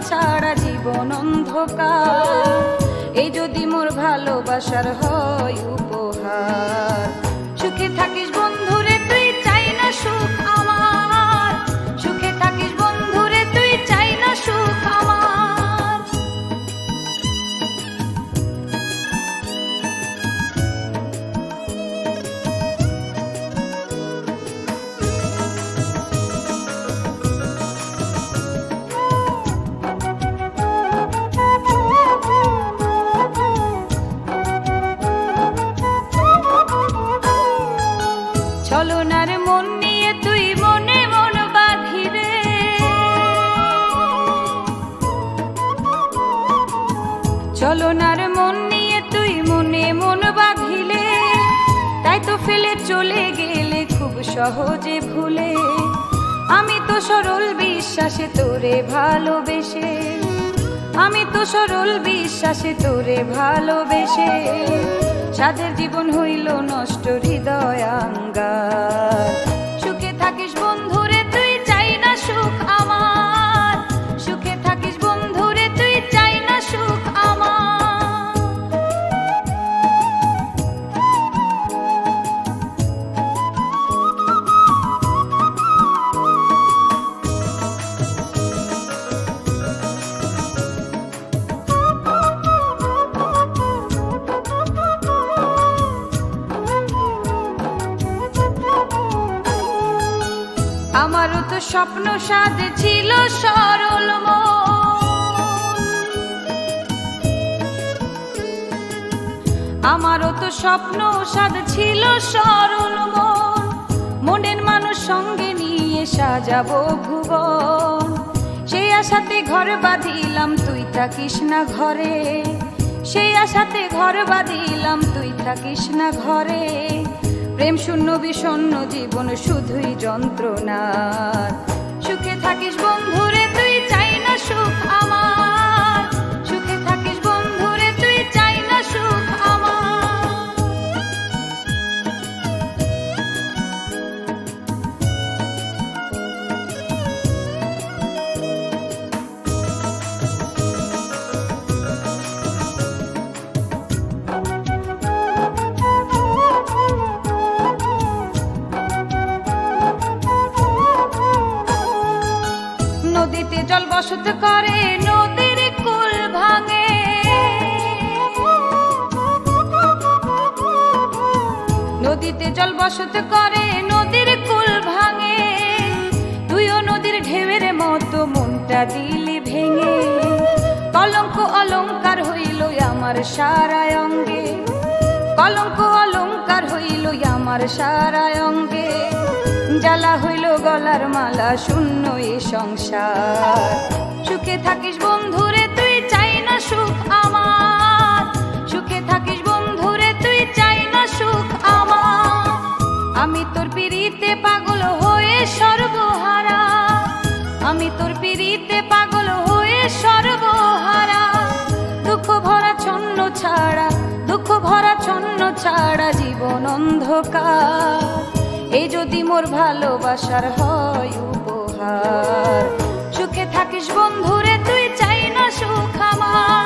ছাড়া জীবন অন্ধকার। এই যদি মোর ভালোবাসার হয় উপহার। সুখে থাকিস বন্ধুরে তুই, চাই না সুখ আমার। সুখে থাকিস বন্ধুরে তুই, চাই না সুখ আমার। ছলনার মন নিয়ে তুই মনে মন বাঁধিরে, ছলনার মন নিয়ে তুই মনে মন বাঁধিলে, তাই তো ফেলে চলে গেলে খুব সহজে ভুলে। আমি তো সরল বিশ্বাসে তোরে ভালোবেসে, আমি তো সরল বিশ্বাসে তোরে ভালোবেসে, সাদের জীবন হইল নষ্ট হৃদয়াঙ্গার। সুখে থাকিস বন্ধুরে তুই, চাই না সুখ আমার। সুখে থাকিস বন্ধুরে তুই, চাই না সুখ আমার। আমারও তো স্বপ্ন সাদ ছিল সরল মন, আমারও তো স্বপ্ন সাদ ছিল সরল মন। মনের মানুষ সঙ্গে নিয়ে সাজাবো ভুবন, সেই আশাতে ঘর বাঁধিলাম তুই থাকিস না ঘরে। সেই আশাতে ঘর বাঁধিলাম তুই থাকিস না ঘরে। প্রেম শূন্য বিষণ্ণ জীবন শুধুই যন্ত্রণার। সুখে থাকিস বন্ধুরে তুই, চাই না সুখ আমার। সুখে থাকিস বন্ধুরে তুই, চাই না সুখ আমার। নদীতে জল বসত করে, নদীর কুল ভাঙে। নদীতে জল বসত করে, নদীর কুল ভাঙে। তুইও নদীর ঢেউয়ের মতো মনটা দিলি ভেঙে। কলঙ্ক অলঙ্কার হইল আমার সারা অঙ্গে, কলঙ্ক অলঙ্কার হইল আমার সারা অঙ্গে। জ্বালা হইল গলার মালা, শূন্য এ সংসার। সুখে থাকিস বন্ধুরে তুই, চাই না সুখ আমার। সুখে থাকিস বন্ধুরে তুই, চাই না সুখ আমার। আমি তোর পিড়িতে পাগল হয়ে সর্বহারা, আমি তোর পিড়িতে পাগল হয়ে সর্বহারা। দুঃখ ভরা ছন্ন ছাড়া, দুঃখ ভরা ছন্ন ছাড়া জীবন অন্ধকার। এই যদি মোর ভালোবাসার হয় উপহার। সুখে থাকিস বন্ধুরে তুই, চাই না সুখ আমার।